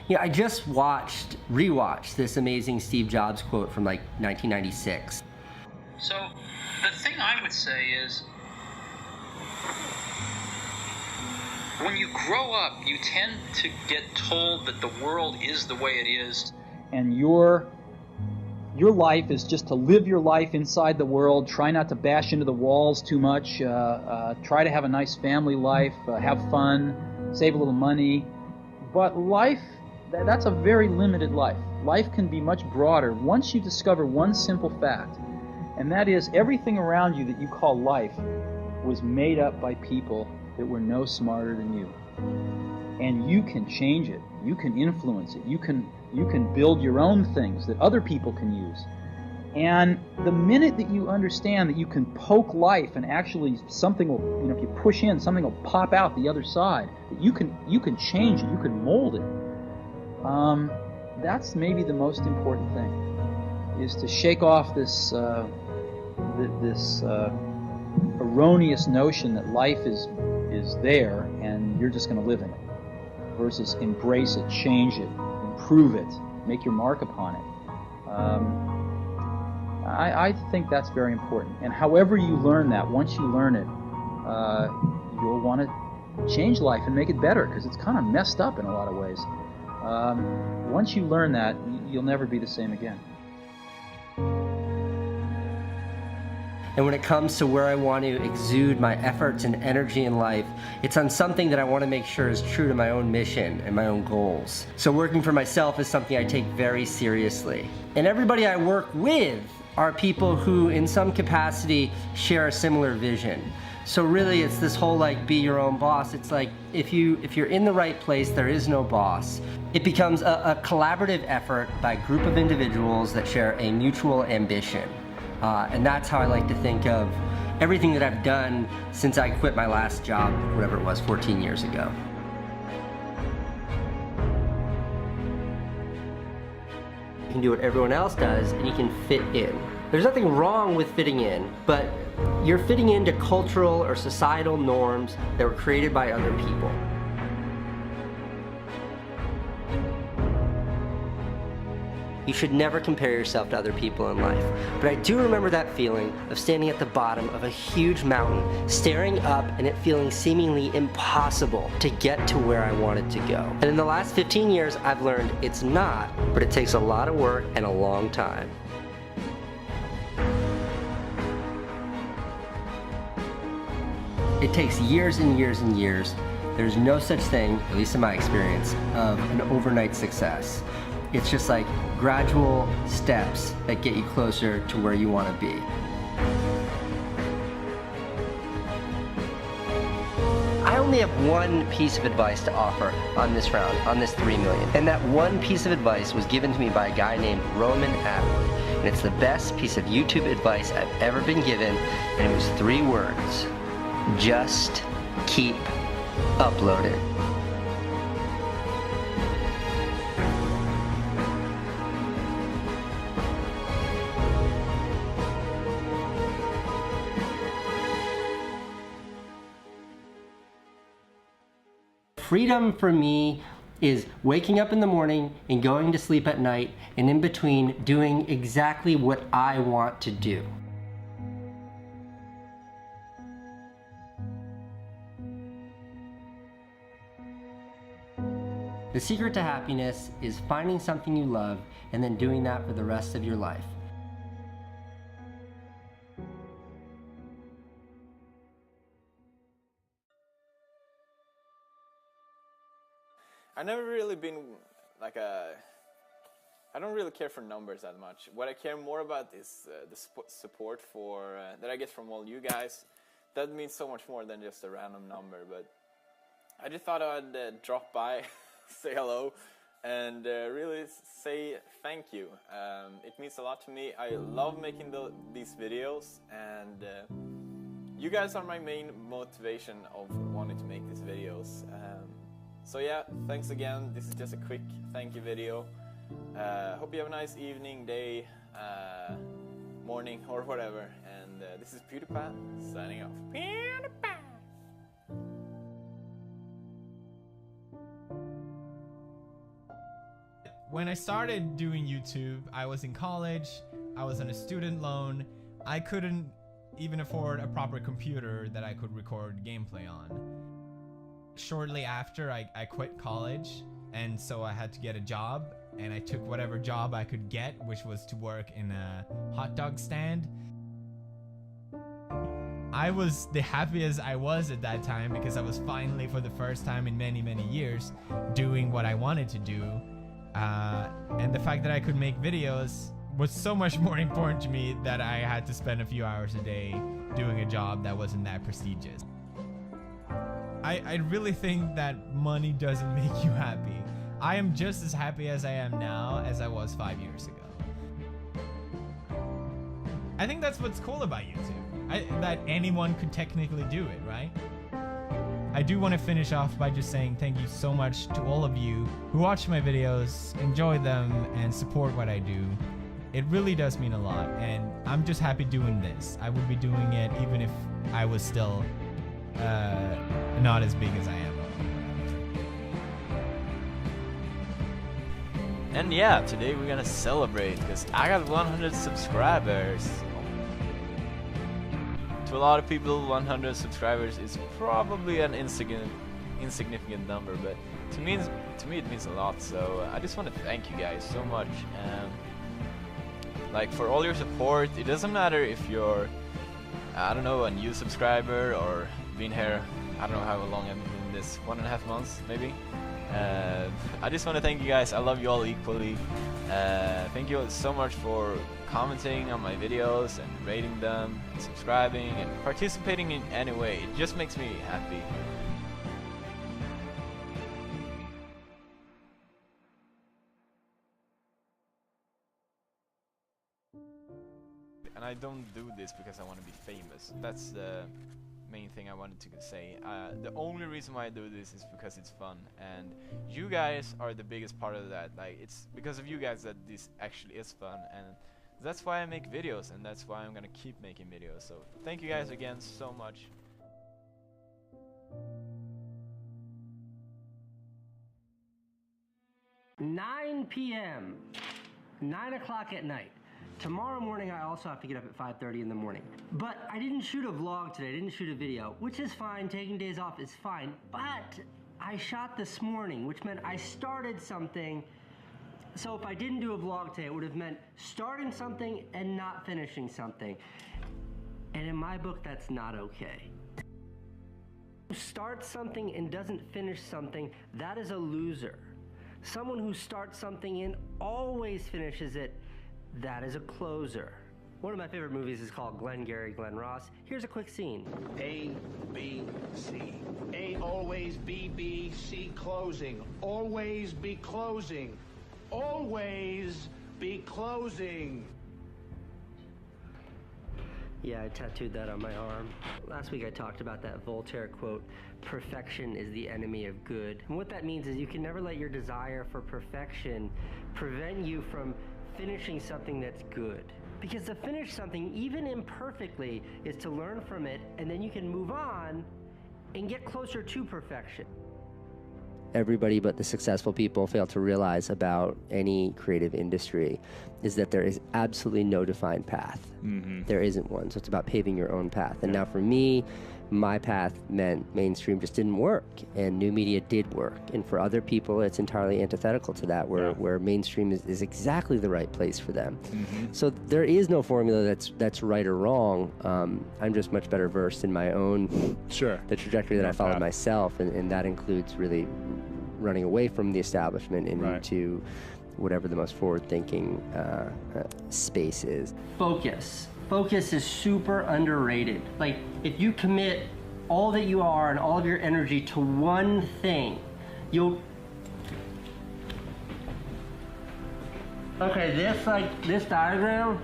Yeah, I just rewatched this amazing Steve Jobs quote from like 1996. So the thing I would say is, when you grow up, you tend to get told that the world is the way it is. And your life is just to live your life inside the world, try not to bash into the walls too much, try to have a nice family life, have fun, save a little money. But life, that's a very limited life. Life can be much broader once you discover one simple fact, and that is everything around you that you call life was made up by people that were no smarter than you. And you can change it. You can influence it. You can build your own things that other people can use. And the minute that you understand that you can poke life and actually something will, if you push in, something will pop out the other side, that you can change it, you can mold it. That's maybe the most important thing, is to shake off this erroneous notion that life is there and you're just going to live in it, versus embrace it, change it, improve it, make your mark upon it. I think that's very important. And however you learn that, once you learn it, you'll want to change life and make it better, because it's kind of messed up in a lot of ways. Once you learn that, you'll never be the same again. And when it comes to where I want to exude my efforts and energy in life, it's on something that I want to make sure is true to my own mission and my own goals. So working for myself is something I take very seriously. And everybody I work with are people who in some capacity share a similar vision. So really it's this whole like be your own boss. It's like if you're in the right place, there is no boss. It becomes a collaborative effort by a group of individuals that share a mutual ambition. And that's how I like to think of everything that I've done since I quit my last job, whatever it was, 14 years ago. You can do what everyone else does and you can fit in. There's nothing wrong with fitting in, but you're fitting into cultural or societal norms that were created by other people. You should never compare yourself to other people in life. But I do remember that feeling of standing at the bottom of a huge mountain, staring up and it feeling seemingly impossible to get to where I wanted to go. And in the last 15 years, I've learned it's not, but it takes a lot of work and a long time. It takes years and years and years. There's no such thing, at least in my experience, of an overnight success. It's just like gradual steps that get you closer to where you want to be. I only have one piece of advice to offer on this round, on this 3 million. And that one piece of advice was given to me by a guy named Roman Atwood. And it's the best piece of YouTube advice I've ever been given. And it was 3 words. Just keep uploading. Freedom for me is waking up in the morning and going to sleep at night, and in between doing exactly what I want to do. The secret to happiness is finding something you love and then doing that for the rest of your life. I've never really been like I don't really care for numbers that much. What I care more about is the support for that I get from all you guys. That means so much more than just a random number. But I just thought I'd drop by, say hello, and really say thank you. It means a lot to me. I love making these videos, and you guys are my main motivation of wanting to make these videos. So yeah, thanks again. This is just a quick thank you video. Hope you have a nice evening, day, morning, or whatever. And this is PewDiePie signing off. PewDiePie! When I started doing YouTube, I was in college, I was on a student loan, I couldn't even afford a proper computer that I could record gameplay on. Shortly after, I quit college, and so I had to get a job, and I took whatever job I could get, which was to work in a hot dog stand. I was the happiest I was at that time because I was finally, for the first time in many, many years, doing what I wanted to do. And the fact that I could make videos was so much more important to me that I had to spend a few hours a day doing a job that wasn't that prestigious. I really think that money doesn't make you happy. I am just as happy as I am now as I was 5 years ago. I think that's what's cool about YouTube. That anyone could technically do it, right? I do want to finish off by just saying thank you so much to all of you who watch my videos, enjoy them, and support what I do. It really does mean a lot, and I'm just happy doing this. I would be doing it even if I was still not as big as I am. And yeah, today we're gonna celebrate because I got 100 subscribers. To a lot of people, 100 subscribers is probably an insignificant number, but to me it means a lot. So I just want to thank you guys so much, like for all your support. It doesn't matter if you're, I don't know, a new subscriber or been here, I don't know how long I've been doing this, 1.5 months maybe. I just want to thank you guys. I love you all equally. Thank you so much for commenting on my videos and rating them and subscribing and participating in any way. It just makes me happy. And I don't do this because I want to be famous. That's the main thing I wanted to say. The only reason why I do this is because it's fun, and you guys are the biggest part of that. Like, it's because of you guys that this actually is fun, and that's why I make videos, and that's why I'm gonna keep making videos. So thank you guys again so much. 9 p.m. 9 o'clock at night. Tomorrow morning I also have to get up at 5:30 in the morning. But I didn't shoot a vlog today, I didn't shoot a video, which is fine, taking days off is fine, but I shot this morning, which meant I started something. So if I didn't do a vlog today, it would have meant starting something and not finishing something. And in my book, that's not okay. Who starts something and doesn't finish something, that is a loser. Someone who starts something and always finishes it, that is a closer. One of my favorite movies is called Glengarry Glen Ross. Here's a quick scene. A, B, C. A always B, B, C closing. Always be closing. Always be closing. Yeah, I tattooed that on my arm. Last week I talked about that Voltaire quote, perfection is the enemy of good. And what that means is you can never let your desire for perfection prevent you from finishing something that's good. Because to finish something, even imperfectly, is to learn from it, and then you can move on and get closer to perfection. Everybody but the successful people fail to realize about any creative industry is that there is absolutely no defined path. There isn't one, so it's about paving your own path. And now for me, my path meant mainstream just didn't work, and new media did work. And for other people, it's entirely antithetical to that, where mainstream is exactly the right place for them. So there is no formula that's right or wrong. I'm just much better versed in my own, the trajectory that I followed myself, and that includes really running away from the establishment and into whatever the most forward-thinking space is. Focus. Focus is super underrated. Like, if you commit all that you are and all of your energy to one thing, you'll... Okay, this diagram,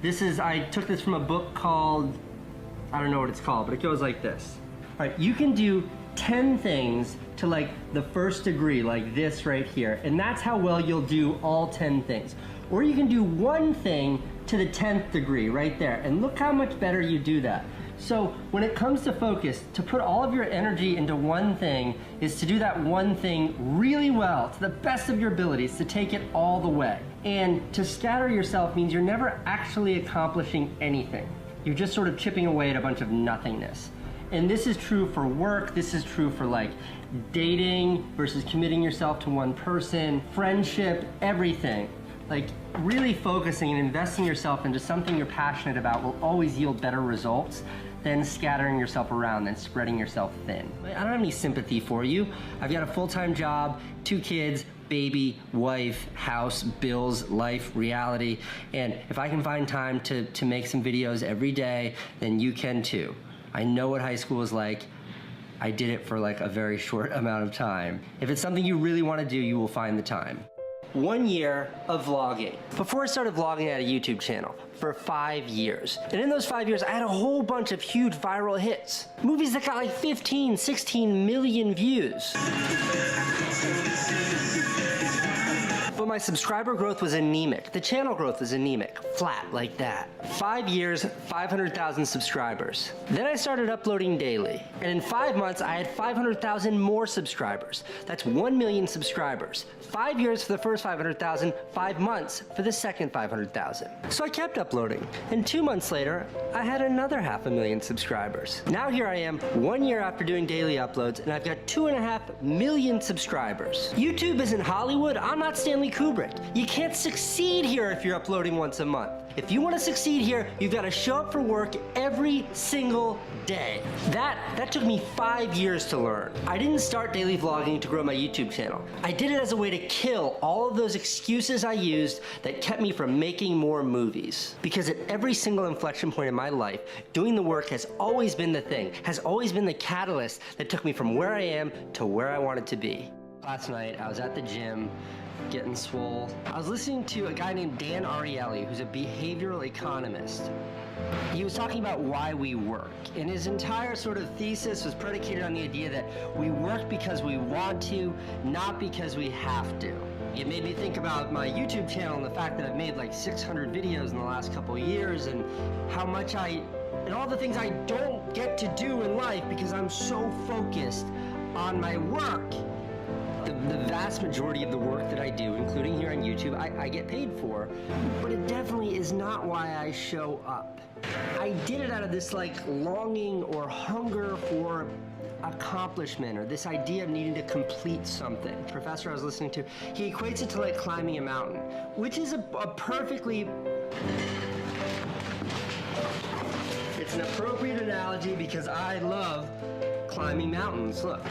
I took this from a book called, I don't know what it's called, but it goes like this. All right, you can do 10 things to like the first degree, like this right here, and that's how well you'll do all 10 things. Or you can do one thing to the 10th degree right there, and look how much better you do that. So when it comes to focus, to put all of your energy into one thing is to do that one thing really well, to the best of your abilities, to take it all the way. And to scatter yourself means you're never actually accomplishing anything. You're just sort of chipping away at a bunch of nothingness. And this is true for work, this is true for like dating versus committing yourself to one person, friendship, everything. Like really focusing and investing yourself into something you're passionate about will always yield better results than scattering yourself around, than spreading yourself thin. I don't have any sympathy for you. I've got a full-time job, 2 kids, baby, wife, house, bills, life, reality, and if I can find time to make some videos every day, then you can too. I know what high school is like. I did it for like a very short amount of time. If it's something you really want to do, you will find the time. 1 year of vlogging. Before I started vlogging, I had a YouTube channel for 5 years. And in those 5 years, I had a whole bunch of huge viral hits. Movies that got like 15, 16 million views. But my subscriber growth was anemic. The channel growth was anemic, flat like that. 5 years, 500,000 subscribers. Then I started uploading daily. And in 5 months, I had 500,000 more subscribers. That's 1 million subscribers. 5 years for the first 500,000, 5 months for the second 500,000. So I kept uploading. And 2 months later, I had another 500,000 subscribers. Now here I am, 1 year after doing daily uploads, and I've got 2.5 million subscribers. YouTube isn't Hollywood. I'm not Stanley Kubrick. You can't succeed here if you're uploading once a month. If you want to succeed here, you've got to show up for work every single day. That took me 5 years to learn. I didn't start daily vlogging to grow my YouTube channel. I did it as a way to kill all of those excuses I used that kept me from making more movies. Because at every single inflection point in my life, doing the work has always been the thing, has always been the catalyst that took me from where I am to where I wanted to be. Last night, I was at the gym, getting swole. I was listening to a guy named Dan Ariely, who's a behavioral economist. He was talking about why we work, and his entire sort of thesis was predicated on the idea that we work because we want to, not because we have to. It made me think about my YouTube channel and the fact that I've made like 600 videos in the last couple of years, and how much and all the things I don't get to do in life because I'm so focused on my work. The vast majority of the work that I do, including here on YouTube, I get paid for, but it definitely is not why I show up. I did it out of this like longing or hunger for accomplishment, or this idea of needing to complete something. The professor I was listening to, he equates it to like climbing a mountain, which is a perfectly... It's an appropriate analogy because I love climbing mountains. Look,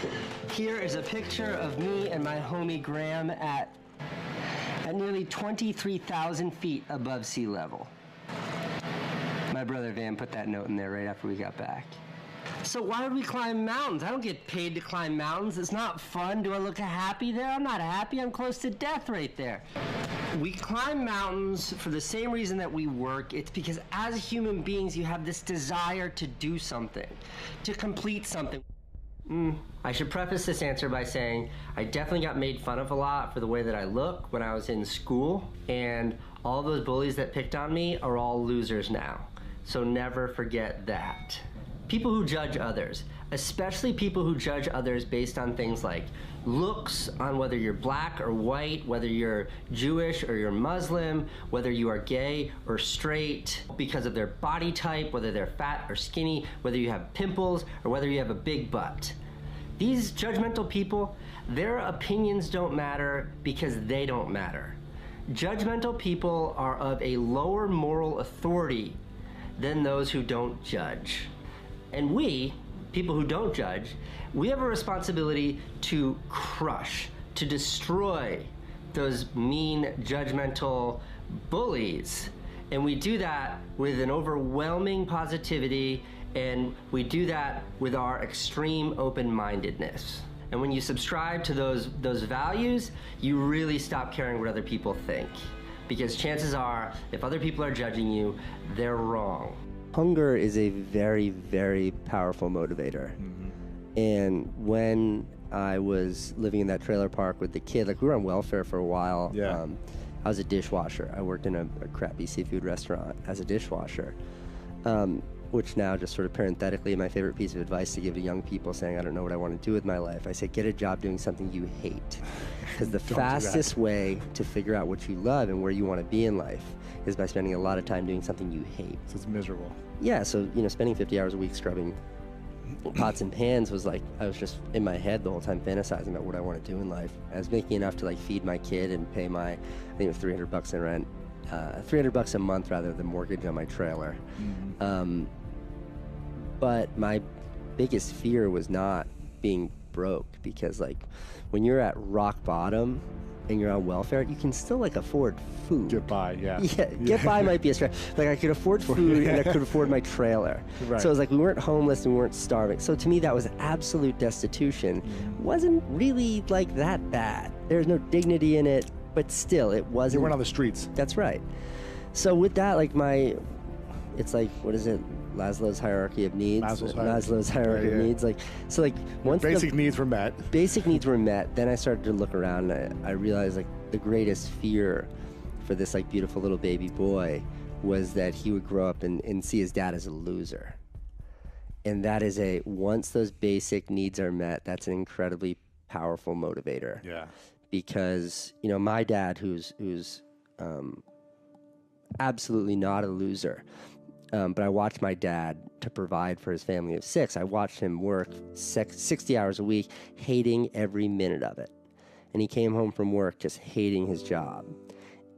here is a picture of me and my homie Graham at nearly 23,000 feet above sea level. My brother Van put that note in there right after we got back. So why would we climb mountains? I don't get paid to climb mountains. It's not fun. Do I look happy there? I'm not happy. I'm close to death right there. We climb mountains for the same reason that we work. It's because as human beings, you have this desire to do something, to complete something. I should preface this answer by saying I definitely got made fun of a lot for the way that I look when I was in school, and all those bullies that picked on me are all losers now. So never forget that. People who judge others, especially people who judge others based on things like looks, on whether you're black or white, whether you're Jewish or you're Muslim, whether you are gay or straight, because of their body type, whether they're fat or skinny, whether you have pimples or whether you have a big butt. These judgmental people, their opinions don't matter because they don't matter. Judgmental people are of a lower moral authority than those who don't judge. And we, people who don't judge, we have a responsibility to crush, to destroy those mean, judgmental bullies. And we do that with an overwhelming positivity, and we do that with our extreme open-mindedness. And when you subscribe to those values, you really stop caring what other people think. Because chances are, if other people are judging you, they're wrong. Hunger is a very, very powerful motivator. And when I was living in that trailer park with the kid, like we were on welfare for a while. Yeah. I was a dishwasher. I worked in a crappy seafood restaurant as a dishwasher. which now just sort of parenthetically my favorite piece of advice to give to young people saying I don't know what I want to do with my life. I say get a job doing something you hate. Because the fastest way to figure out what you love and where you want to be in life is by spending a lot of time doing something you hate. So it's miserable. Yeah, so spending 50 hours a week scrubbing pots and pans was like, I was just in my head the whole time fantasizing about what I want to do in life. I was making enough to like feed my kid and pay my, I think it was $300 in rent, $300 a month rather than mortgage on my trailer. But my biggest fear was not being broke, because like when you're at rock bottom and you're on welfare, you can still like afford food. Get by, yeah. Yeah, get by might be a stretch. Like I could afford food and I could afford my trailer. Right. So it was like we weren't homeless and we weren't starving. So to me that was absolute destitution. Wasn't really like that bad. There's no dignity in it, but still it wasn't. You weren't on the streets. That's right. So with that, like it's like, what is it? Maslow's hierarchy of needs. Maslow's hierarchy of needs. Like, so like once basic needs were met. Basic needs were met. Then I started to look around. And I realized like the greatest fear for this like beautiful little baby boy was that he would grow up and see his dad as a loser. And that is once those basic needs are met, that's an incredibly powerful motivator. Yeah. Because my dad, who's absolutely not a loser. But I watched my dad to provide for his family of 6. I watched him work 60 hours a week, hating every minute of it. And he came home from work just hating his job.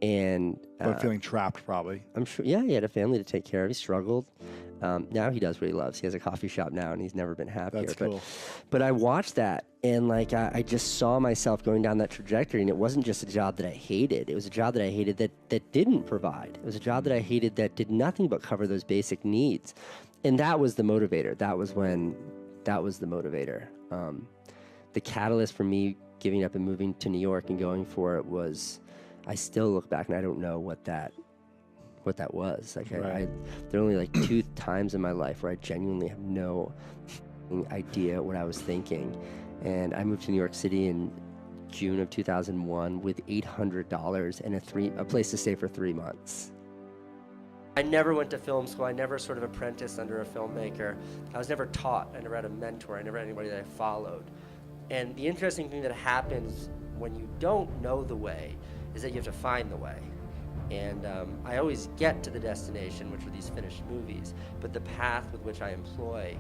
And But feeling trapped, probably. I'm sure, yeah, he had a family to take care of. He struggled. Now he does what he loves. He has a coffee shop now, and he's never been happier. That's cool. But I watched that, and like I just saw myself going down that trajectory, and it wasn't just a job that I hated. It was a job that I hated that didn't provide. It was a job that I hated that did nothing but cover those basic needs. And that was the motivator. That was the motivator. The catalyst for me giving up and moving to New York and going for it was, I still look back and I don't know what that was. Like right. There are only like 2 times in my life where I genuinely have no idea what I was thinking. And I moved to New York City in June of 2001 with $800 and a place to stay for 3 months. I never went to film school. I never sort of apprenticed under a filmmaker. I was never taught. I never had a mentor. I never had anybody that I followed. And the interesting thing that happens when you don't know the way is that you have to find the way. And I always get to the destination, which are these finished movies, but the path with which I employ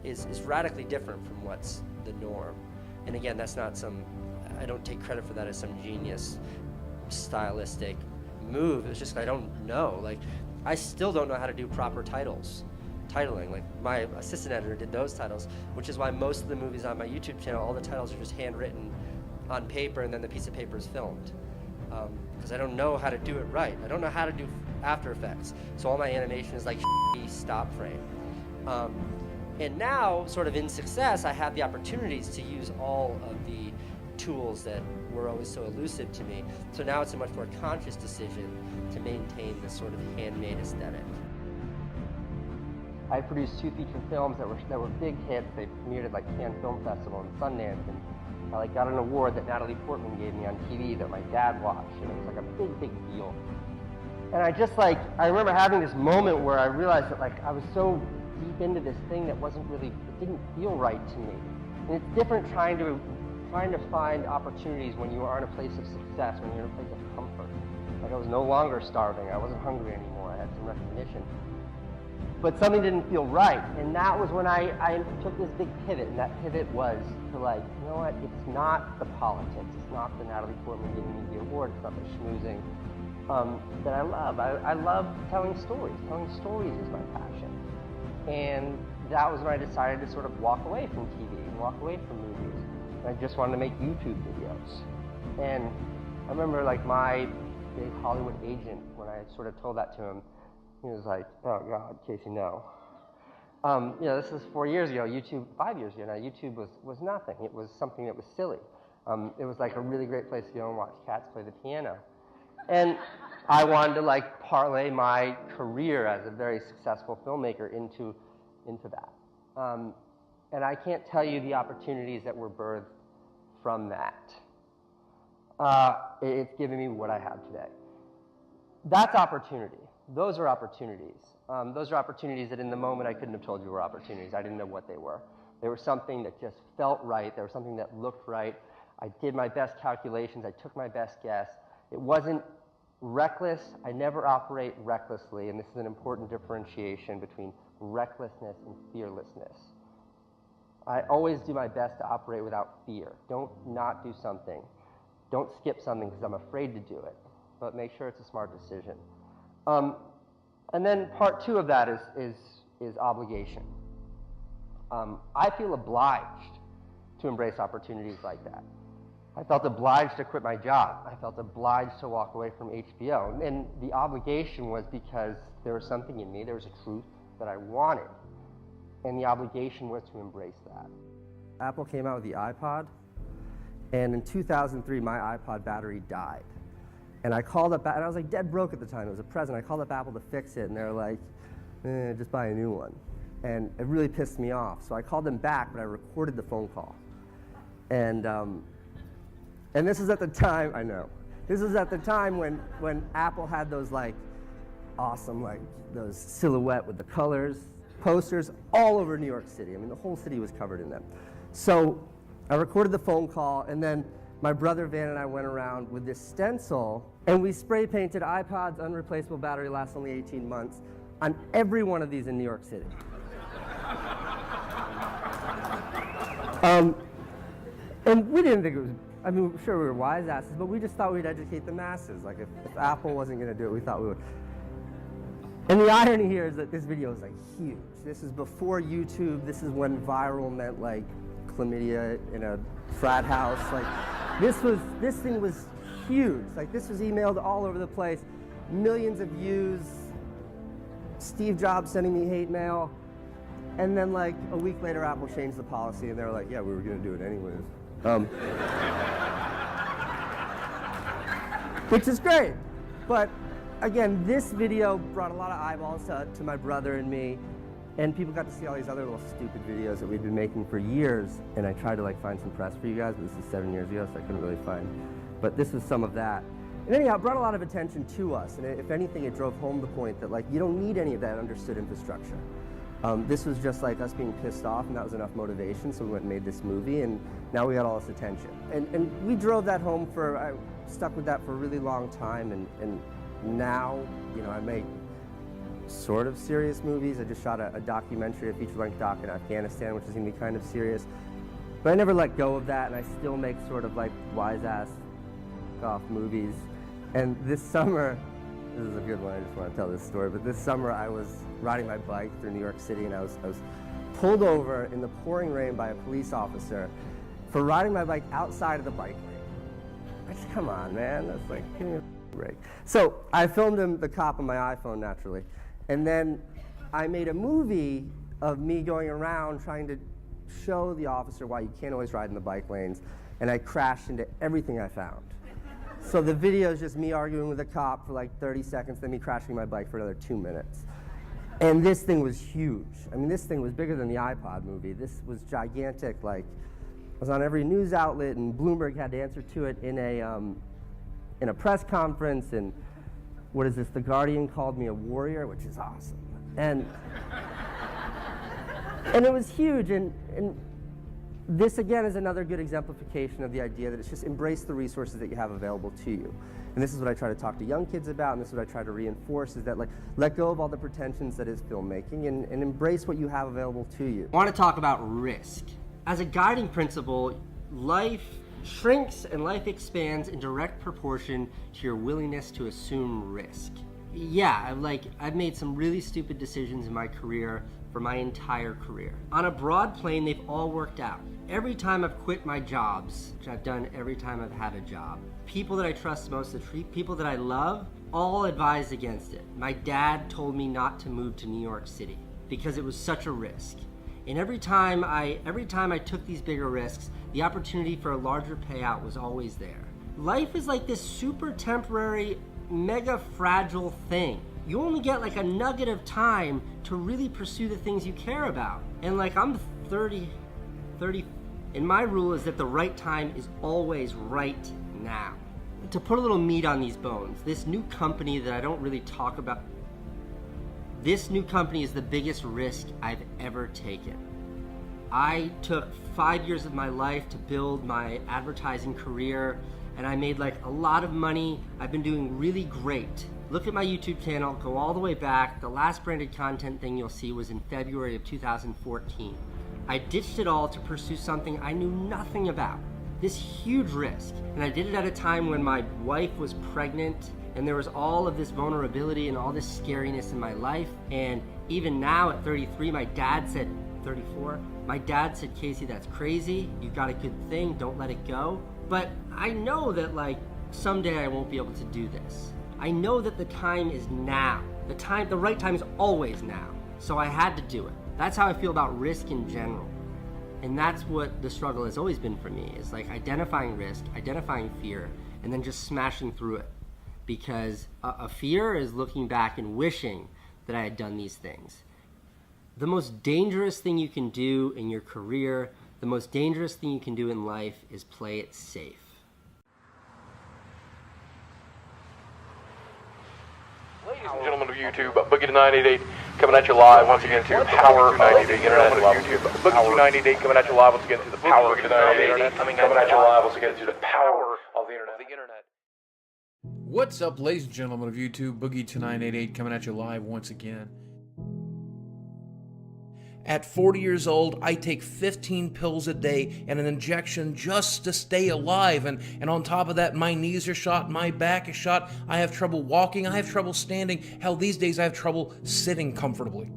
is radically different from what's the norm. And again, that's not I don't take credit for that as some genius stylistic move. It's just I don't know. Like, I still don't know how to do proper titling. Like, my assistant editor did those titles, which is why most of the movies on my YouTube channel, all the titles are just handwritten on paper, and then the piece of paper is filmed. Because I don't know how to do it right. I don't know how to do After Effects. So all my animation is like stop frame. And now, sort of in success, I have the opportunities to use all of the tools that were always so elusive to me. So now it's a much more conscious decision to maintain this sort of handmade aesthetic. I produced 2 feature films that were big hits. They premiered at like Cannes Film Festival and Sundance, and I got an award that Natalie Portman gave me on TV that my dad watched, and it was like a big deal. And I remember having this moment where I realized that like I was so deep into this thing that it didn't feel right to me. And it's different trying to find opportunities when you are in a place of success, when you're in a place of comfort. Like I was no longer starving, I wasn't hungry anymore, I had some recognition. But something didn't feel right, and that was when I took this big pivot, and that pivot was to like, you know what, it's not the politics, it's not the Natalie Portman giving me the award, it's not the schmoozing that I love. I love telling stories. Telling stories is my passion. And that was when I decided to sort of walk away from TV and walk away from movies. And I just wanted to make YouTube videos. And I remember like my big Hollywood agent, when I sort of told that to him, he was like, oh God, Casey, no. This is 4 years ago, 5 years ago now, YouTube was nothing. It was something that was silly. It was like a really great place to go and watch cats play the piano. And I wanted to like parlay my career as a very successful filmmaker into that. And I can't tell you the opportunities that were birthed from that. It's given me what I have today. That's opportunity. those are opportunities. Those are opportunities that in the moment I couldn't have told you were opportunities. I didn't know what they were. They were something that just felt right. They were something that looked right. I did my best calculations. I took my best guess. It wasn't reckless. I never operate recklessly, and this is an important differentiation between recklessness and fearlessness. I always do my best to operate without fear. Don't not do something. Don't skip something because I'm afraid to do it, but make sure it's a smart decision. And then part two of that is obligation. I feel obliged to embrace opportunities like that. I felt obliged to quit my job. I felt obliged to walk away from HBO. And the obligation was because there was something in me, there was a truth that I wanted. And the obligation was to embrace that. Apple came out with the iPod, and in 2003, my iPod battery died. And I called up, and I was like dead broke at the time, it was a present. I called up Apple to fix it, and they were like, just buy a new one. And it really pissed me off. So I called them back, but I recorded the phone call. And this is at the time, I know, this is at the time when Apple had those like awesome, like those silhouette with the colors, posters all over New York City. I mean, the whole city was covered in them. So I recorded the phone call, and then my brother Van and I went around with this stencil, and we spray painted iPod's unreplaceable battery lasts only 18 months on every one of these in New York City. And we didn't think it was, I mean, sure we were wise asses, but we just thought we'd educate the masses. Like if Apple wasn't gonna do it, we thought we would. And the irony here is that this video is like huge. This is before YouTube. This is when viral meant like chlamydia in a frat house. Like this thing was huge. Like this was emailed all over the place, millions of views, Steve Jobs sending me hate mail. And then like a week later, Apple changed the policy and they were like, yeah, we were gonna do it anyways. Which is great. But again, this video brought a lot of eyeballs to my brother and me, and people got to see all these other little stupid videos that we'd been making for years, and I tried to like find some press for you guys, but this is 7 years ago, so I couldn't really find. But this was some of that. And anyhow, it brought a lot of attention to us, and if anything, it drove home the point that like you don't need any of that understood infrastructure. This was just like us being pissed off, and that was enough motivation, so we went and made this movie, and now we got all this attention. And we drove that home I stuck with that for a really long time, and now, you know, I make sort of serious movies. I just shot a documentary, a feature-length doc in Afghanistan, which is gonna be kind of serious. But I never let go of that, and I still make sort of like wise-ass off movies. And this summer, this is a good one, I just want to tell this story, but this summer I was riding my bike through New York City, and I was pulled over in the pouring rain by a police officer for riding my bike outside of the bike lane. I said, come on, man, that's like, give me a break. So I filmed the cop on my iPhone, naturally, and then I made a movie of me going around trying to show the officer why you can't always ride in the bike lanes, and I crashed into everything I found. So the video is just me arguing with a cop for like 30 seconds, then me crashing my bike for another 2 minutes. And this thing was huge. I mean, this thing was bigger than the iPod movie. This was gigantic. Like, I was on every news outlet, and Bloomberg had to answer to it in a press conference. And what is this? The Guardian called me a warrior, which is awesome. And it was huge. And this, again, is another good exemplification of the idea that it's just embrace the resources that you have available to you. And this is what I try to talk to young kids about, and this is what I try to reinforce, is that like let go of all the pretensions that is filmmaking and embrace what you have available to you. I want to talk about risk. As a guiding principle, life shrinks and life expands in direct proportion to your willingness to assume risk. Yeah, I've made some really stupid decisions in my career for my entire career. On a broad plane, they've all worked out. Every time I've quit my jobs, which I've done every time I've had a job, people that I trust most, the people that I love, all advised against it. My dad told me not to move to New York City because it was such a risk. And every time I took these bigger risks, the opportunity for a larger payout was always there. Life is like this super temporary, mega fragile thing. You only get like a nugget of time to really pursue the things you care about. And like I'm 30, and my rule is that the right time is always right now. To put a little meat on these bones, this new company that I don't really talk about This new company is the biggest risk I've ever taken. I took 5 years of my life to build my advertising career, and I made like a lot of money. I've been doing really great. Look at my YouTube channel, go all the way back. The last branded content thing you'll see was in February of 2014. I ditched it all to pursue something I knew nothing about. This huge risk. And I did it at a time when my wife was pregnant and there was all of this vulnerability and all this scariness in my life. And even now at 33, my dad said, 34, my dad said, Casey, that's crazy. You got a good thing, don't let it go. But I know that like someday I won't be able to do this. I know that the time is now. The right time is always now. So I had to do it. That's how I feel about risk in general. And that's what the struggle has always been for me, is like identifying risk, identifying fear, and then just smashing through it. Because a fear is looking back and wishing that I had done these things. The most dangerous thing you can do in your career, the most dangerous thing you can do in life is play it safe. Ladies and gentlemen of YouTube, Boogie988 coming at you live once again to Power of the Internet. Boogie988 coming at you live once again to the Power of the Internet. Coming at you live once again to the Power of the Internet. What's up, ladies and gentlemen of YouTube? Boogie988 coming at you live once again. At 40 years old, I take 15 pills a day and an injection just to stay alive. And on top of that, my knees are shot, my back is shot. I have trouble walking, I have trouble standing. Hell, these days I have trouble sitting comfortably.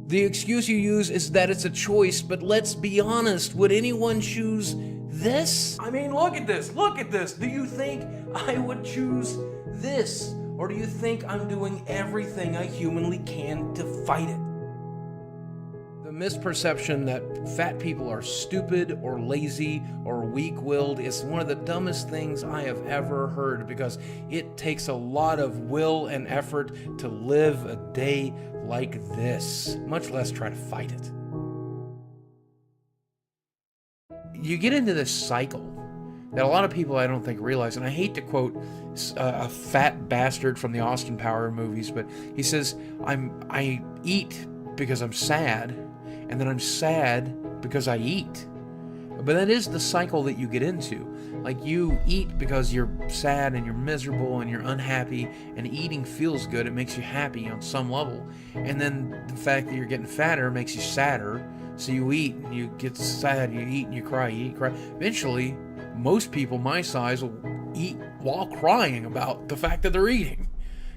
The excuse you use is that it's a choice, but let's be honest, would anyone choose this? I mean, look at this, look at this. Do you think I would choose this? Or do you think I'm doing everything I humanly can to fight it? The misperception that fat people are stupid or lazy or weak-willed is one of the dumbest things I have ever heard, because it takes a lot of will and effort to live a day like this, much less try to fight it. You get into this cycle that a lot of people I don't think realize, and I hate to quote a fat bastard from the Austin Power movies, but he says, I eat because I'm sad, and then I'm sad because I eat. But that is the cycle that you get into. Like, you eat because you're sad and you're miserable and you're unhappy, and eating feels good, it makes you happy on some level. And then the fact that you're getting fatter makes you sadder, so you eat and you get sad, you eat and you cry, you eat and cry. Eventually, most people my size will eat while crying about the fact that they're eating.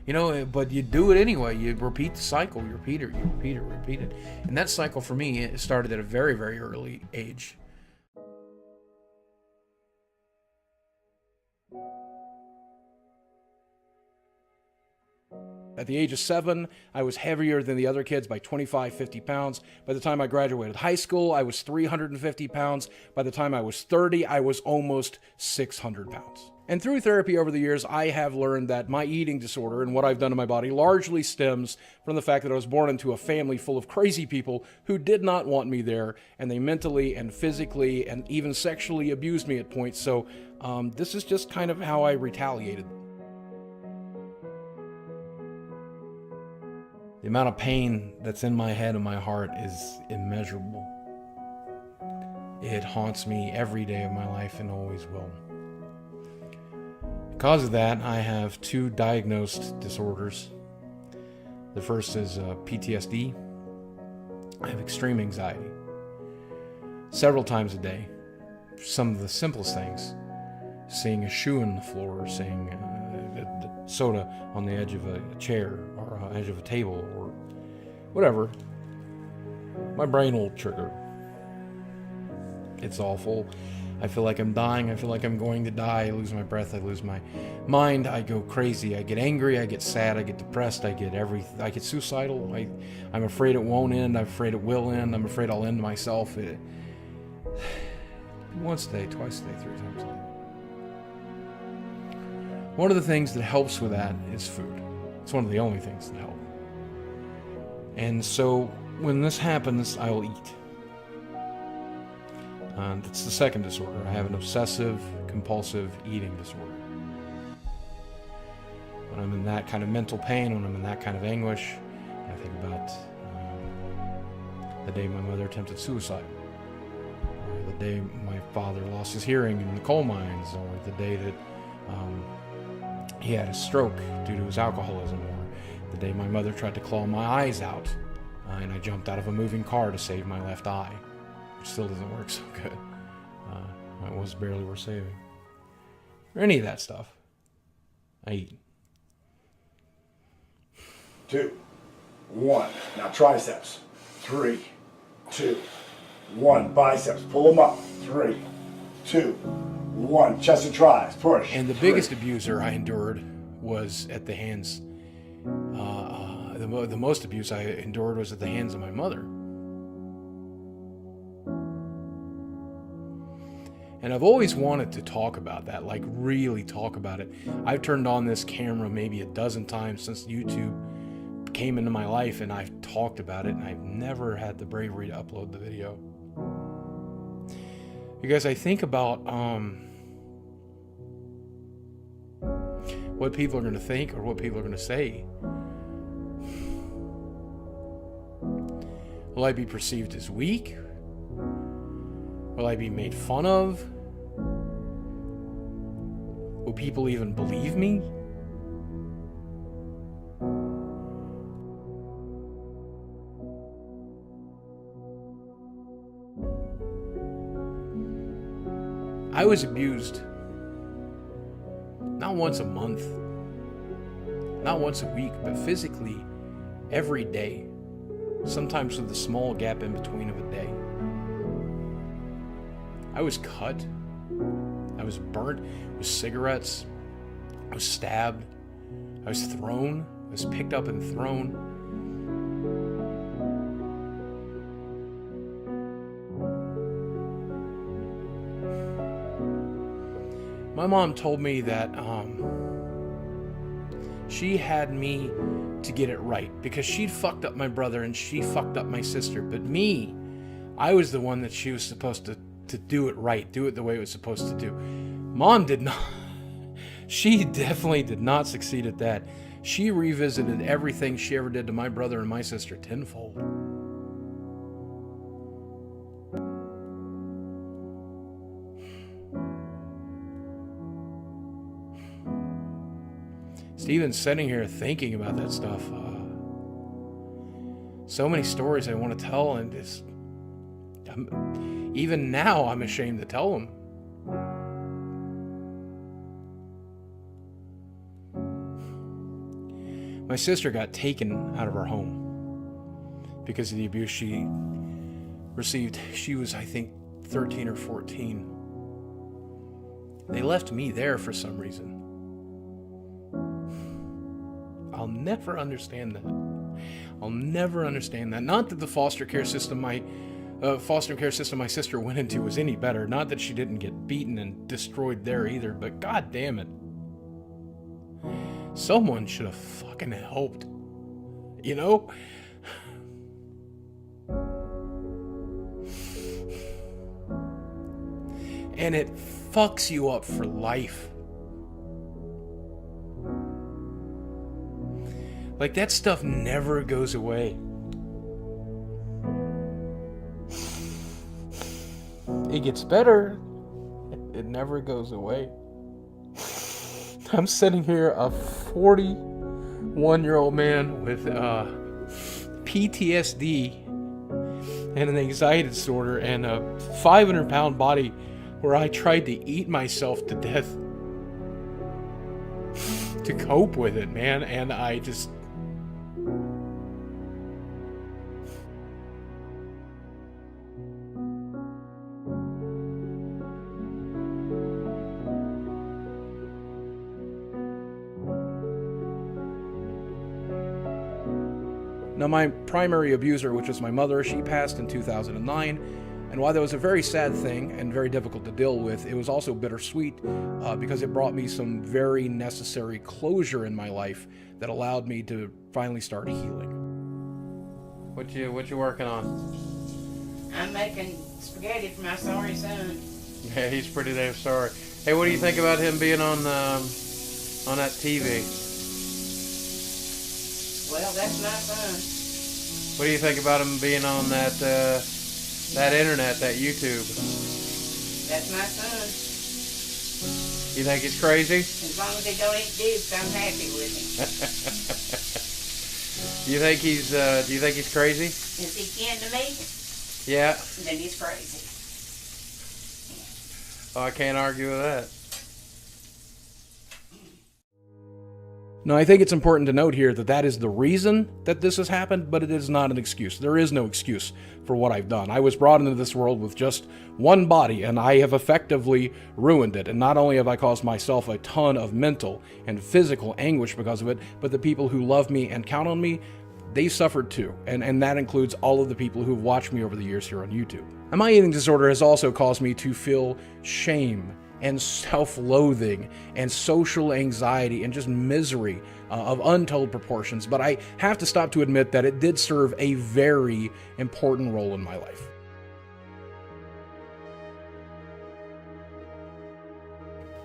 You know, but you do it anyway. You repeat the cycle, you repeat it, you repeat it, repeat it. And that cycle for me, it started at a very, very early age. At the age of 7, I was heavier than the other kids by 25, 50 pounds. By the time I graduated high school, I was 350 pounds. By the time I was 30, I was almost 600 pounds. And through therapy over the years, I have learned that my eating disorder and what I've done to my body largely stems from the fact that I was born into a family full of crazy people who did not want me there, and they mentally and physically and even sexually abused me at points. So this is just kind of how I retaliated. The amount of pain that's in my head and my heart is immeasurable. It haunts me every day of my life and always will. Because of that, I have 2 diagnosed disorders. The first is PTSD. I have extreme anxiety. Several times a day. Some of the simplest things. Seeing a shoe on the floor, seeing soda on the edge of a chair or edge of a table or whatever, my brain will trigger. It's awful. I feel like I'm dying. I feel like I'm going to die. I lose my breath. I lose my mind. I go crazy. I get angry. I get sad. I get depressed. I get everything. I get suicidal. I'm afraid it won't end. I'm afraid it will end. I'm afraid I'll end myself. Once a day, twice a day, 3 times a day. One of the things that helps with that is food. It's one of the only things that help. And so when this happens, I'll eat. That's the second disorder. I have an obsessive compulsive eating disorder. when I'm in that kind of mental pain, when I'm in that kind of anguish. I think about the day my mother attempted suicide, or the day my father lost his hearing in the coal mines, or the day that he had a stroke due to his alcoholism, or the day my mother tried to claw my eyes out and I jumped out of a moving car to save my left eye, which still doesn't work so good. It was barely worth saving. Or any of that stuff. I eat. 2, 1. Now triceps. 3, 2, 1. Biceps. Pull them up. 3, 2, 1. Chest and tries. Push. And the biggest abuser I endured was at the hands. The most abuse I endured was at the hands of my mother. And I've always wanted to talk about that, like really talk about it. I've turned on this camera maybe a dozen times since YouTube came into my life, and I've talked about it, and I've never had the bravery to upload the video. Because I think about what people are going to think or what people are going to say. Will I be perceived as weak? Will I be made fun of? Will people even believe me? I was abused not once a month, not once a week, but physically every day, sometimes with a small gap in between of a day. I was cut, I was burnt with cigarettes, I was stabbed, I was thrown, I was picked up and thrown. My mom told me that she had me to get it right because she'd fucked up my brother and she fucked up my sister, but me, I was the one that she was supposed to do it right, do it the way it was supposed to do. Mom did not. She definitely did not succeed at that. She revisited everything she ever did to my brother and my sister tenfold. Even sitting here thinking about that stuff, so many stories I want to tell, and even now I'm ashamed to tell them. My sister got taken out of her home because of the abuse she received. She was, I think, 13 or 14. They left me there for some reason. I'll never understand that. I'll never understand that. Not that the foster care system my sister went into was any better. Not that she didn't get beaten and destroyed there either, but god damn it. Someone should have fucking helped. You know? And it fucks you up for life. Like, that stuff never goes away. It gets better. It never goes away. I'm sitting here, a 41-year-old man with PTSD and an anxiety disorder and a 500-pound body where I tried to eat myself to death to cope with it, man. And I just... Now, my primary abuser, which was my mother, she passed in 2009, and while that was a very sad thing and very difficult to deal with, it was also bittersweet because it brought me some very necessary closure in my life that allowed me to finally start healing. What you working on? I'm making spaghetti for my sorry son. Yeah, he's pretty damn sorry. Hey, what do you think about him being on that TV? Well, that's my son. What do you think about him being on that that internet, that YouTube? That's my son. You think he's crazy? As long as he don't eat dukes, I'm happy with him. Do you think he's crazy? If he kin to me, Yeah. then he's crazy. Oh, I can't argue with that. Now, I think it's important to note here that that is the reason that this has happened, but it is not an excuse. There is no excuse for what I've done. I was brought into this world with just one body, and I have effectively ruined it. And not only have I caused myself a ton of mental and physical anguish because of it, but the people who love me and count on me, they suffered too. And that includes all of the people who've watched me over the years here on YouTube. And my eating disorder has also caused me to feel shame and self-loathing and social anxiety and just misery of untold proportions. But I have to stop to admit that it did serve a very important role in my life.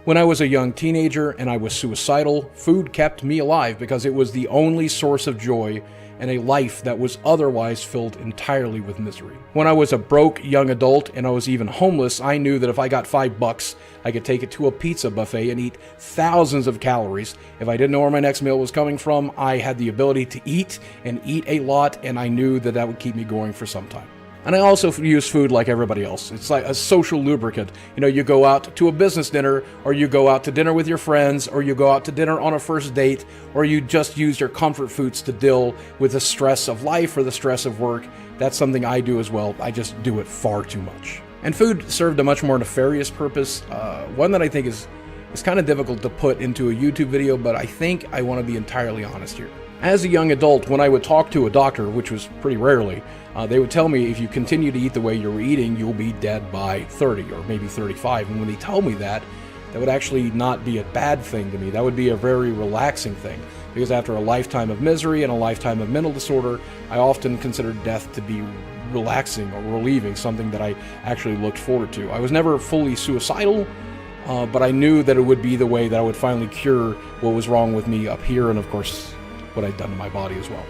When I was a young teenager and I was suicidal, food kept me alive because it was the only source of joy in a life that was otherwise filled entirely with misery. When I was a broke young adult and I was even homeless, I knew that if I got $5, I could take it to a pizza buffet and eat thousands of calories. If I didn't know where my next meal was coming from, I had the ability to eat and eat a lot, and I knew that that would keep me going for some time. And I also use food like everybody else. It's like a social lubricant. You know, you go out to a business dinner, or you go out to dinner with your friends, or you go out to dinner on a first date, or you just use your comfort foods to deal with the stress of life or the stress of work. That's something I do as well. I just do it far too much. And food served a much more nefarious purpose, one that I think is kind of difficult to put into a YouTube video, but I think I want to be entirely honest here. As a young adult, when I would talk to a doctor, which was pretty rarely, they would tell me if you continue to eat the way you're eating, you'll be dead by 30 or maybe 35. And when they told me that, that would actually not be a bad thing to me. That would be a very relaxing thing. Because after a lifetime of misery and a lifetime of mental disorder, I often considered death to be relaxing or relieving, something that I actually looked forward to. I was never fully suicidal, but I knew that it would be the way that I would finally cure what was wrong with me up here, and of course, what I'd done to my body as well.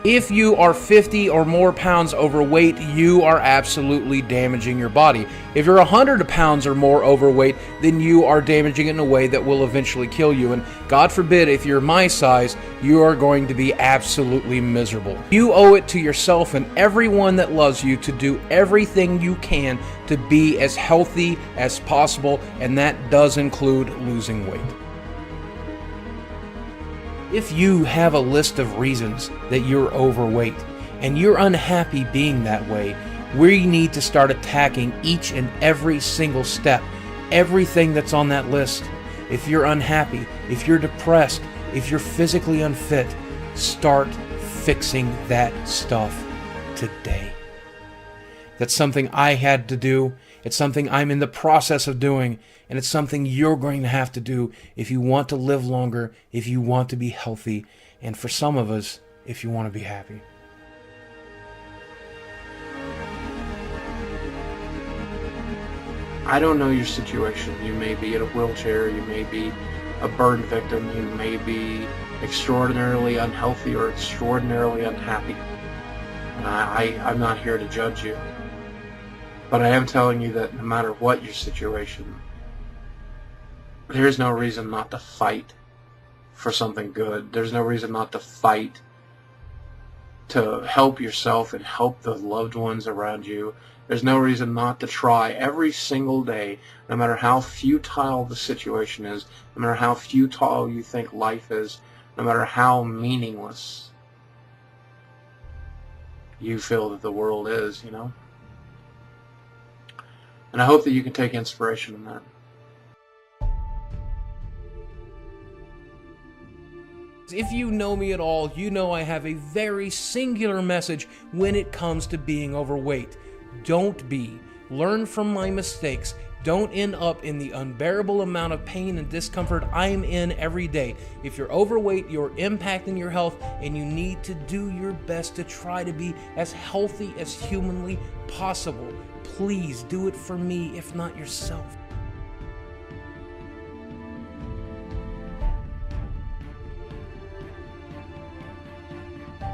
If you are 50 or more pounds overweight, you are absolutely damaging your body. If you're 100 pounds or more overweight, then you are damaging it in a way that will eventually kill you. And God forbid, if you're my size, you are going to be absolutely miserable. You owe it to yourself and everyone that loves you to do everything you can to be as healthy as possible, and that does include losing weight. If you have a list of reasons that you're overweight and you're unhappy being that way, we need to start attacking each and every single step, everything that's on that list. If you're unhappy, if you're depressed, if you're physically unfit, start fixing that stuff today. That's something I had to do. It's something I'm in the process of doing, and it's something you're going to have to do if you want to live longer, if you want to be healthy, and for some of us, if you want to be happy. I don't know your situation. You may be in a wheelchair, you may be a burn victim, you may be extraordinarily unhealthy or extraordinarily unhappy. And I'm not here to judge you. But I am telling you that no matter what your situation, there's no reason not to fight for something good. There's no reason not to fight to help yourself and help the loved ones around you. There's no reason not to try every single day, no matter how futile the situation is, no matter how futile you think life is, no matter how meaningless you feel that the world is, you know? And I hope that you can take inspiration in that. If you know me at all, you know I have a very singular message when it comes to being overweight. Don't be. Learn from my mistakes. Don't end up in the unbearable amount of pain and discomfort I'm in every day. If you're overweight, you're impacting your health, and you need to do your best to try to be as healthy as humanly possible. Please do it for me, if not yourself.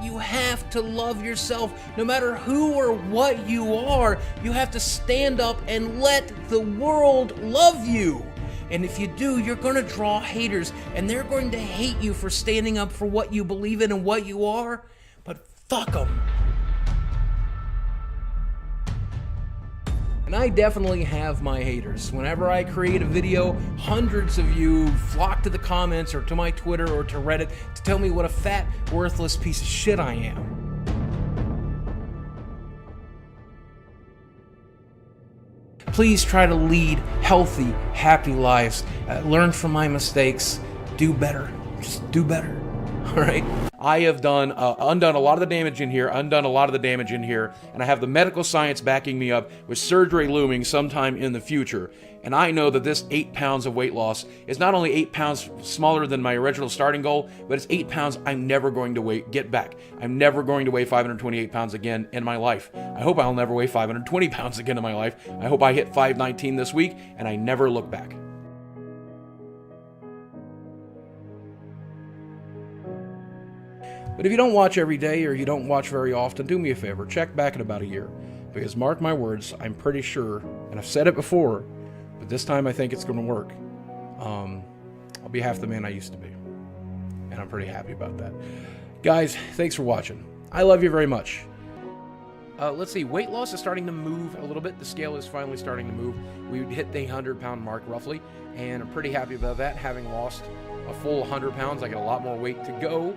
You have to love yourself. No matter who or what you are, you have to stand up and let the world love you. And if you do, you're going to draw haters, and they're going to hate you for standing up for what you believe in and what you are, but fuck them. And I definitely have my haters. Whenever I create a video, hundreds of you flock to the comments or to my Twitter or to Reddit to tell me what a fat, worthless piece of shit I am. Please try to lead healthy, happy lives. Learn from my mistakes. Do better. Just do better. All right? I have undone a lot of the damage in here, and I have the medical science backing me up with surgery looming sometime in the future. And I know that this 8 pounds of weight loss is not only 8 pounds smaller than my original starting goal, but it's 8 pounds I'm never going to get back. I'm never going to weigh 528 pounds again in my life. I hope I'll never weigh 520 pounds again in my life. I hope I hit 519 this week, and I never look back. But if you don't watch every day or you don't watch very often, do me a favor, check back in about a year. Because mark my words, I'm pretty sure, and I've said it before, but this time I think it's going to work. I'll be half the man I used to be. And I'm pretty happy about that. Guys, thanks for watching. I love you very much. Let's see, weight loss is starting to move a little bit. The scale is finally starting to move. We hit the 100-pound mark roughly, and I'm pretty happy about that. Having lost a full 100 pounds, I got a lot more weight to go.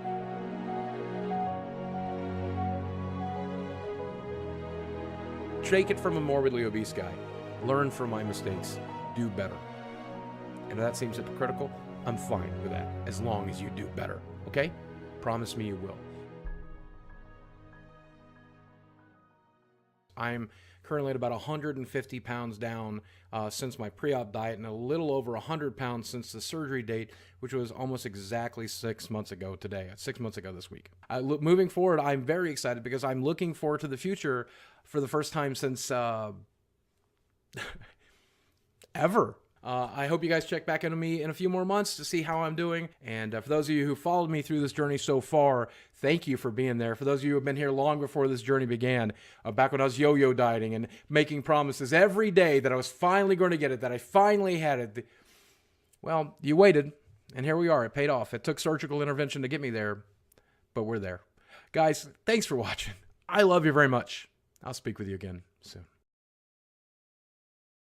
Take it from a morbidly obese guy. Learn from my mistakes. Do better. And if that seems hypocritical, I'm fine with that, as long as you do better. Okay? Promise me you will. I'm currently at about 150 pounds down since my pre-op diet, and a little over 100 pounds since the surgery date, which was almost exactly 6 months ago today. 6 months ago this week. Moving forward, I'm very excited because I'm looking forward to the future for the first time since ever. I hope you guys check back into me in a few more months to see how I'm doing. And for those of you who followed me through this journey so far, thank you for being there. For those of you who have been here long before this journey began, back when I was yo-yo dieting and making promises every day that I was finally going to get it, that I finally had it. Well, you waited, and here we are. It paid off. It took surgical intervention to get me there, but we're there. Guys, thanks for watching. I love you very much. I'll speak with you again soon.